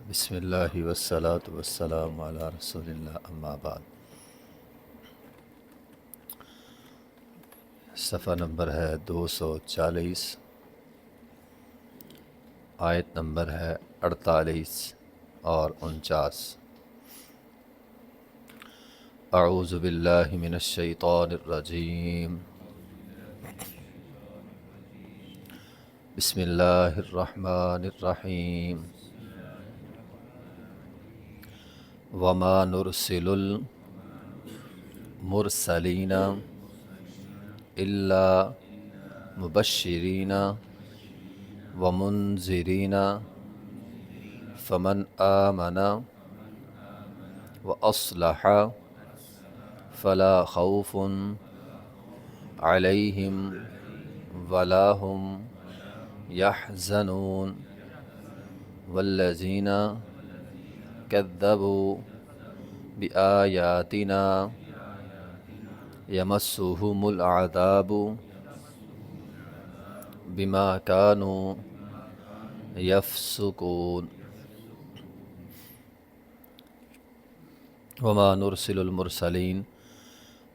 بسم اللہ والصلاة والسلام علی رسول اللہ اما بعد۔ صفحہ نمبر ہے 240، آیت نمبر ہے 48 اور 49۔ اعوذ باللہ من الشیطان الرجیم، بسم اللہ الرحمن الرحیم۔ وما نرسل المرسلین الا مبشرین ومنذرین فمن آمن واصلح فلا خوف علیہم ولا هم يحزنون والذین كذبوا بآیاتنا یمسهم العذاب بما كانوا یفسقون۔ وما نرسل المرسلین،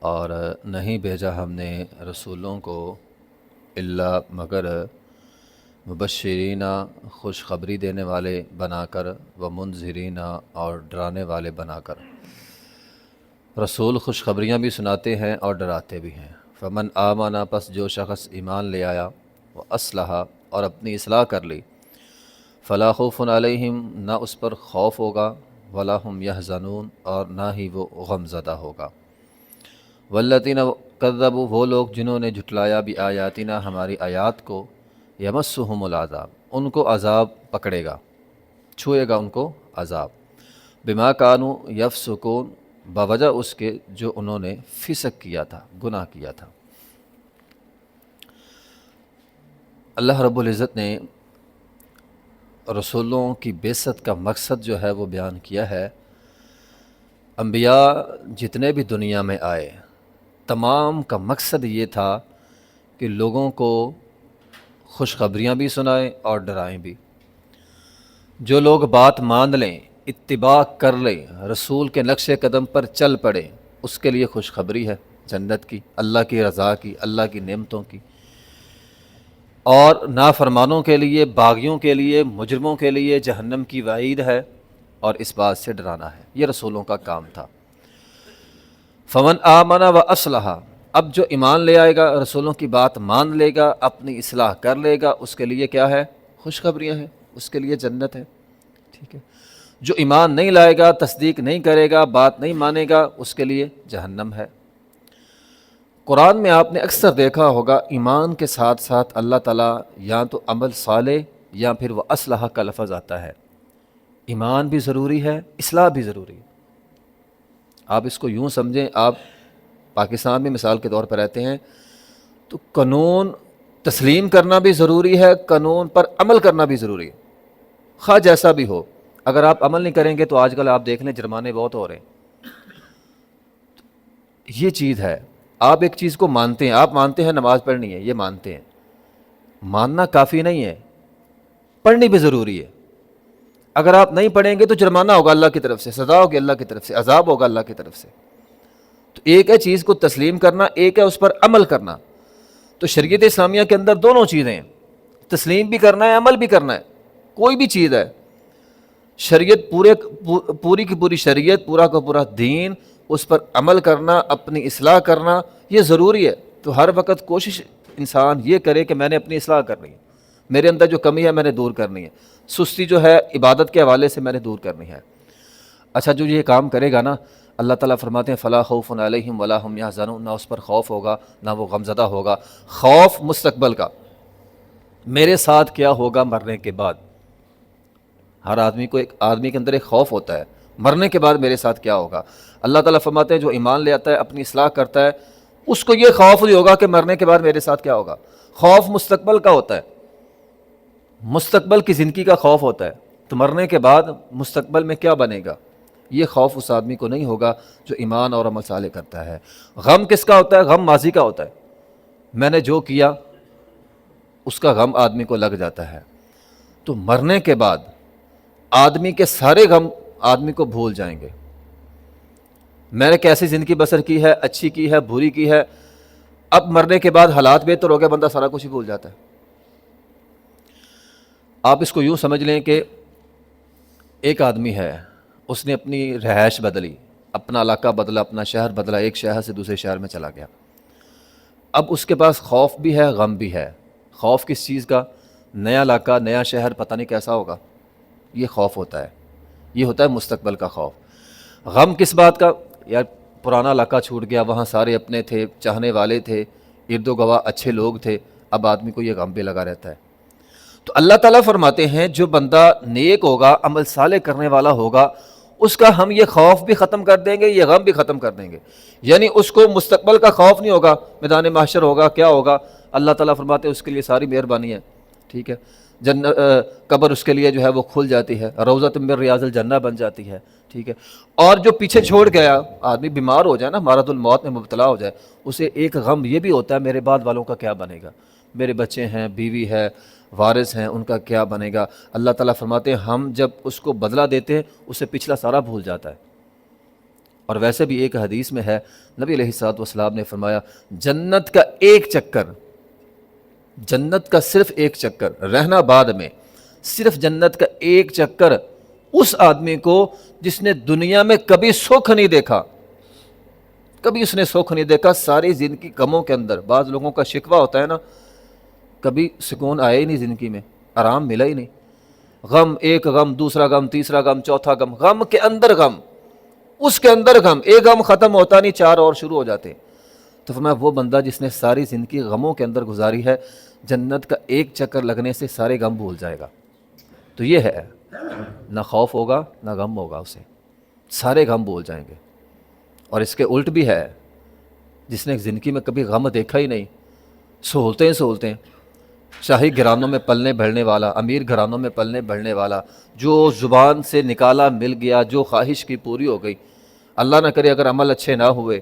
اور نہیں بھیجا ہم نے رسولوں کو الا مگر مبشرین خوشخبری دینے والے بنا کر، ومنذرین اور ڈرانے والے بنا کر۔ رسول خوشخبریاں بھی سناتے ہیں اور ڈراتے بھی ہیں۔ فمن آمن، پس جو شخص ایمان لے آیا، وہ اصلح اور اپنی اصلاح کر لی، فلا خوف علیہم، نہ اس پر خوف ہوگا، ولا هم یحزنون، اور نہ ہی وہ غم زدہ ہوگا۔ والذین کذبوا، وہ لوگ جنہوں نے جھٹلایا بآیاتنا، ہماری آیات کو، یمسهم العذاب، ان کو عذاب پکڑے گا، چھوئے گا ان کو عذاب، بما کانوا یفسقون، بوجہ اس کے جو انہوں نے فسق کیا تھا، گناہ کیا تھا۔ اللہ رب العزت نے رسولوں کی بعثت کا مقصد جو ہے وہ بیان کیا ہے۔ انبیاء جتنے بھی دنیا میں آئے، تمام کا مقصد یہ تھا کہ لوگوں کو خوشخبریاں بھی سنائیں اور ڈرائیں بھی۔ جو لوگ بات مان لیں، اتباع کر لیں، رسول کے نقش قدم پر چل پڑیں، اس کے لیے خوشخبری ہے جنت کی، اللہ کی رضا کی، اللہ کی نعمتوں کی۔ اور نافرمانوں کے لیے، باغیوں کے لیے، مجرموں کے لیے جہنم کی وعید ہے، اور اس بات سے ڈرانا ہے۔ یہ رسولوں کا کام تھا۔ فمن آمن و اصلح، اب جو ایمان لے آئے گا، رسولوں کی بات مان لے گا، اپنی اصلاح کر لے گا، اس کے لیے کیا ہے؟ خوشخبریاں ہیں، اس کے لیے جنت ہے۔ ٹھیک ہے۔ جو ایمان نہیں لائے گا، تصدیق نہیں کرے گا، بات نہیں مانے گا، اس کے لیے جہنم ہے۔ قرآن میں آپ نے اکثر دیکھا ہوگا، ایمان کے ساتھ ساتھ اللہ تعالیٰ یا تو عمل صالح یا پھر وہ اصلح کا لفظ آتا ہے۔ ایمان بھی ضروری ہے، اصلاح بھی ضروری ہے۔ آپ اس کو یوں سمجھیں، آپ پاکستان میں مثال کے طور پر رہتے ہیں تو قانون تسلیم کرنا بھی ضروری ہے، قانون پر عمل کرنا بھی ضروری ہے، خواہ جیسا بھی ہو۔ اگر آپ عمل نہیں کریں گے تو آج کل آپ دیکھ لیں جرمانے بہت ہو رہے ہیں۔ یہ چیز ہے، آپ ایک چیز کو مانتے ہیں، آپ مانتے ہیں نماز پڑھنی ہے، یہ مانتے ہیں، ماننا کافی نہیں ہے، پڑھنی بھی ضروری ہے۔ اگر آپ نہیں پڑھیں گے تو جرمانہ ہوگا اللہ کی طرف سے، سزا ہوگی اللہ کی طرف سے، عذاب ہوگا اللہ کی طرف سے۔ تو ایک ہے چیز کو تسلیم کرنا، ایک ہے اس پر عمل کرنا۔ تو شریعت اسلامیہ کے اندر دونوں چیزیں ہیں، تسلیم بھی کرنا ہے، عمل بھی کرنا ہے۔ کوئی بھی چیز ہے، شریعت پوری کی پوری شریعت، پورا کا پورا دین، اس پر عمل کرنا، اپنی اصلاح کرنا، یہ ضروری ہے۔ تو ہر وقت کوشش انسان یہ کرے کہ میں نے اپنی اصلاح کرنی ہے، میرے اندر جو کمی ہے میں نے دور کرنی ہے، سستی جو ہے عبادت کے حوالے سے میں نے دور کرنی ہے۔ اچھا، جو یہ کام کرے گا نا، اللہ تعالیٰ فرماتے ہیں فلا خوف علیہم ولا هم یحزنون، نہ اس پر خوف ہوگا، نہ وہ غمزدہ ہوگا۔ خوف مستقبل کا، میرے ساتھ کیا ہوگا مرنے کے بعد۔ ہر آدمی کو، ایک آدمی کے اندر ایک خوف ہوتا ہے، مرنے کے بعد میرے ساتھ کیا ہوگا۔ اللہ تعالیٰ فرماتے ہیں جو ایمان لے آتا ہے، اپنی اصلاح کرتا ہے، اس کو یہ خوف نہیں ہوگا کہ مرنے کے بعد میرے ساتھ کیا ہوگا۔ خوف مستقبل کا ہوتا ہے، مستقبل کی زندگی کا خوف ہوتا ہے، تو مرنے کے بعد مستقبل میں کیا بنے گا، یہ خوف اس آدمی کو نہیں ہوگا جو ایمان اور عمل صالح کرتا ہے۔ غم کس کا ہوتا ہے؟ غم ماضی کا ہوتا ہے، میں نے جو کیا اس کا غم آدمی کو لگ جاتا ہے۔ تو مرنے کے بعد آدمی کے سارے غم آدمی کو بھول جائیں گے. میں نے کیسی زندگی بسر کی ہے, اچھی کی ہے, بری کی ہے, اب مرنے کے بعد حالات بہتر ہو گئے, بندہ سارا کچھ ہی بھول جاتا ہے. آپ اس کو یوں سمجھ لیں کہ ایک آدمی ہے, اس نے اپنی رہائش بدلی, اپنا علاقہ بدلا, اپنا شہر بدلا, ایک شہر سے دوسرے شہر میں چلا گیا. اب اس کے پاس خوف بھی ہے, غم بھی ہے. خوف کس چیز کا؟ نیا علاقہ, نیا شہر, پتہ نہیں کیسا ہوگا, یہ خوف ہوتا ہے. یہ ہوتا ہے مستقبل کا خوف. غم کس بات کا؟ یار پرانا علاقہ چھوٹ گیا, وہاں سارے اپنے تھے, چاہنے والے تھے, ارد و گواہ اچھے لوگ تھے, اب آدمی کو یہ غم بھی لگا رہتا ہے. تو اللہ تعالیٰ فرماتے ہیں جو بندہ نیک ہوگا, عمل صالح کرنے والا ہوگا, اس کا ہم یہ خوف بھی ختم کر دیں گے, یہ غم بھی ختم کر دیں گے. یعنی اس کو مستقبل کا خوف نہیں ہوگا, میدان محشر ہوگا, کیا ہوگا. اللہ تعالیٰ فرماتے ہیں اس کے لیے ساری مہربانی ہے, ٹھیک ہے. قبر اس کے لیے جو ہے وہ کھل جاتی ہے, روضۃ من ریاض الجنہ بن جاتی ہے, ٹھیک ہے. اور جو پیچھے چھوڑ گیا آدمی, بیمار ہو جائے نا, مرض الموت میں مبتلا ہو جائے, اسے ایک غم یہ بھی ہوتا ہے میرے بعد والوں کا کیا بنے گا, میرے بچے ہیں, بیوی ہے, وارث ہیں, ان کا کیا بنے گا. اللہ تعالیٰ فرماتے ہیں ہم جب اس کو بدلہ دیتے ہیں اسے پچھلا سارا بھول جاتا ہے. اور ویسے بھی ایک حدیث میں ہے, نبی علیہ الصلوۃ والسلام نے فرمایا جنت کا ایک چکر, جنت کا صرف ایک چکر, رہنا بعد میں صرف جنت کا ایک چکر اس آدمی کو جس نے دنیا میں کبھی سکھ نہیں دیکھا, کبھی اس نے سکھ نہیں دیکھا ساری زندگی غموں کے اندر. بعض لوگوں کا شکوہ ہوتا ہے نا, کبھی سکون آیا ہی نہیں زندگی میں, آرام ملا ہی نہیں. غم, ایک غم, دوسرا غم, تیسرا غم, چوتھا غم, غم کے اندر غم, اس کے اندر غم, ایک غم ختم ہوتا نہیں, چار اور شروع ہو جاتے. تو فرمایا وہ بندہ جس نے ساری زندگی غموں کے اندر گزاری ہے, جنت کا ایک چکر لگنے سے سارے غم بھول جائے گا. تو یہ ہے, نہ خوف ہوگا نہ غم ہوگا, اسے سارے غم بھول جائیں گے. اور اس کے الٹ بھی ہے, جس نے زندگی میں کبھی غم دیکھا ہی نہیں, سہولتیں, شاہی گھرانوں میں پلنے بڑھنے والا, امیر گھرانوں میں پلنے بڑھنے والا, جو زبان سے نکالا مل گیا, جو خواہش کی پوری ہو گئی. اللہ نہ کرے اگر عمل اچھے نہ ہوئے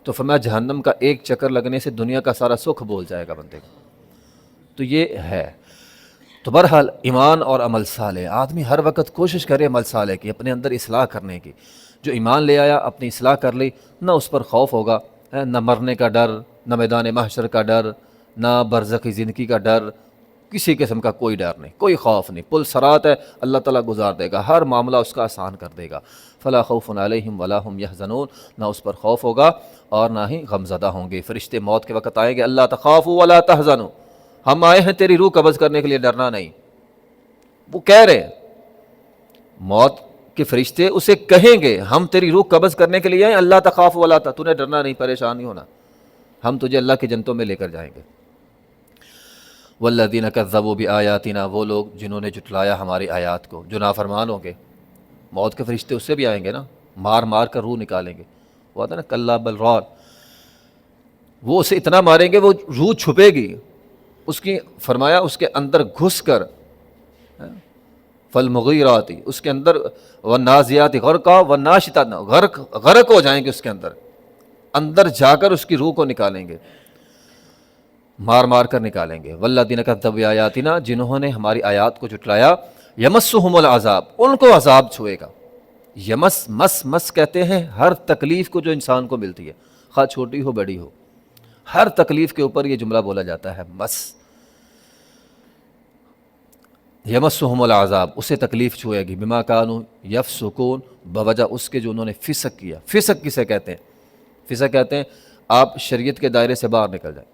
تو فرمایا جہنم کا ایک چکر لگنے سے دنیا کا سارا سکھ بھول جائے گا بندے کو. تو یہ ہے. تو بہرحال ایمان اور عمل صالح, آدمی ہر وقت کوشش کرے عمل صالح کی, اپنے اندر اصلاح کرنے کی. جو ایمان لے آیا, اپنی اصلاح کر لی, نہ اس پر خوف ہوگا, نہ مرنے کا ڈر, نہ میدان محشر کا ڈر, نہ برزخی زندگی کا ڈر, کسی قسم کا کوئی ڈر نہیں, کوئی خوف نہیں. پل صراط ہے, اللہ تعالیٰ گزار دے گا, ہر معاملہ اس کا آسان کر دے گا. فلا خوف علیہم ولا هم یحزنون, نہ اس پر خوف ہوگا اور نہ ہی غمزدہ ہوں گے. فرشتے موت کے وقت آئیں گے, اللہ تخافوا ولا تحزنوا, ہم آئے ہیں تیری روح قبض کرنے کے لیے, ڈرنا نہیں. وہ کہہ رہے ہیں, موت کے فرشتے اسے کہیں گے ہم تیری روح قبض کرنے کے لیے آئے, اللہ تخافوا ولا تحزنوا, تو نے ڈرنا نہیں, پریشان نہیں ہونا, ہم تجھے اللہ کی جنتوں میں لے کر جائیں گے. والذین کذبوا بآیاتنا, وہ لوگ جنہوں نے جھٹلایا ہماری آیات کو, جو نافرمان ہوں گے. موت کے فرشتے اس سے بھی آئیں گے نا, مار مار کر روح نکالیں گے. وہ آتا ہے نا کلا بل ران, وہ اسے اتنا ماریں گے وہ روح چھپے گی اس کی. فرمایا اس کے اندر گھس کر, فالمغیرات, اس کے اندر, والنازعات غرقا والناشطات, غرق ہو جائیں گے اس کے اندر, اندر جا کر اس کی روح کو نکالیں گے, مار مار کر نکالیں گے. والذین کذبوا بآیاتنا, جنہوں نے ہماری آیات کو جھٹلایا, یمسہم العذاب, ان کو عذاب چھوئے گا. یمس, مس کہتے ہیں ہر تکلیف کو جو انسان کو ملتی ہے, خواہ چھوٹی ہو بڑی ہو, ہر تکلیف کے اوپر یہ جملہ بولا جاتا ہے, مس. یمسہم العذاب, اسے تکلیف چھوئے گی, بما کانوا یفسقون, بوجہ اس کے جو انہوں نے فسق کیا. فسق کسے کہتے ہیں؟ فسق کہتے ہیں آپ شریعت کے دائرے سے باہر نکل جائیں,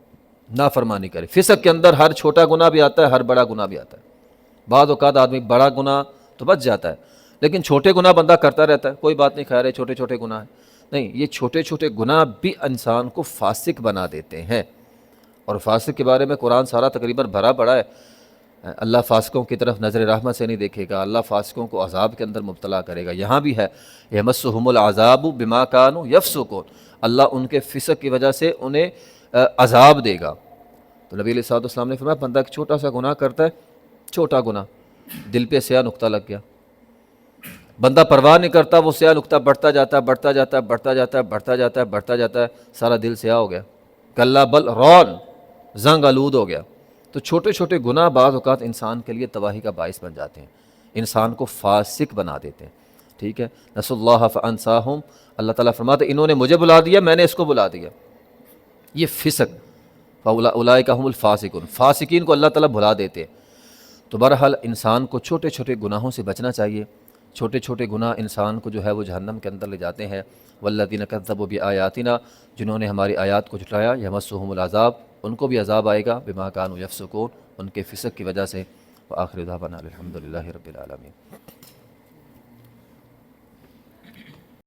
نافرمانی کرے. فسق کے اندر ہر چھوٹا گناہ بھی آتا ہے, ہر بڑا گناہ بھی آتا ہے. بعض اوقات آدمی بڑا گناہ تو بچ جاتا ہے, لیکن چھوٹے گناہ بندہ کرتا رہتا ہے, کوئی بات نہیں, خیر ہے چھوٹے چھوٹے گناہ ہیں. نہیں, یہ چھوٹے چھوٹے گناہ بھی انسان کو فاسق بنا دیتے ہیں. اور فاسق کے بارے میں قرآن سارا تقریباً بھرا پڑا ہے. اللہ فاسقوں کی طرف نظر رحمت سے نہیں دیکھے گا, اللہ فاسقوں کو عذاب کے اندر مبتلا کرے گا. یہاں بھی ہے یمسہم العذاب بما کانوا یفسقون, اللہ ان کے فسق کی وجہ سے انہیں عذاب دے گا. تو نبی علیہ الصلوۃ والسلام نے فرمایا بندہ ایک چھوٹا سا گناہ کرتا ہے, چھوٹا گناہ, دل پہ سیاہ نقطہ لگ گیا, بندہ پرواہ نہیں کرتا, وہ سیاہ نقطہ بڑھتا جاتا ہے, بڑھتا جاتا ہے, بڑھتا جاتا ہے, بڑھتا جاتا ہے, بڑھتا جاتا ہے, سارا دل سیاہ ہو گیا, کلا بل ران, زنگ آلود ہو گیا. تو چھوٹے چھوٹے گناہ بعض اوقات انسان کے لیے تباہی کا باعث بن جاتے ہیں. انسان کو فاسق بنا دیتے ہیں. ٹھیک ہے، نسوا اللہ فانساہم، اللہ تعالیٰ فرماتے ہیں انہوں نے مجھے بلا دیا، میں نے اس کو بلا دیا. یہ فسق، اولئک هم الفاسقون، فاسقین کو اللہ تعالیٰ بھلا دیتے ہیں. تو بہرحال انسان کو چھوٹے چھوٹے گناہوں سے بچنا چاہیے. چھوٹے چھوٹے گناہ انسان کو جو ہے وہ جہنم کے اندر لے جاتے ہیں. والذین کذبوا بآیاتنا، جنہوں نے ہماری آیات کو جھٹلایا، یمسہم العذاب، ان کو بھی عذاب آئے گا، بما کانوا یفسقون، ان کے فسق کی وجہ سے. وآخر دعوانا الحمد للہ رب العالمین.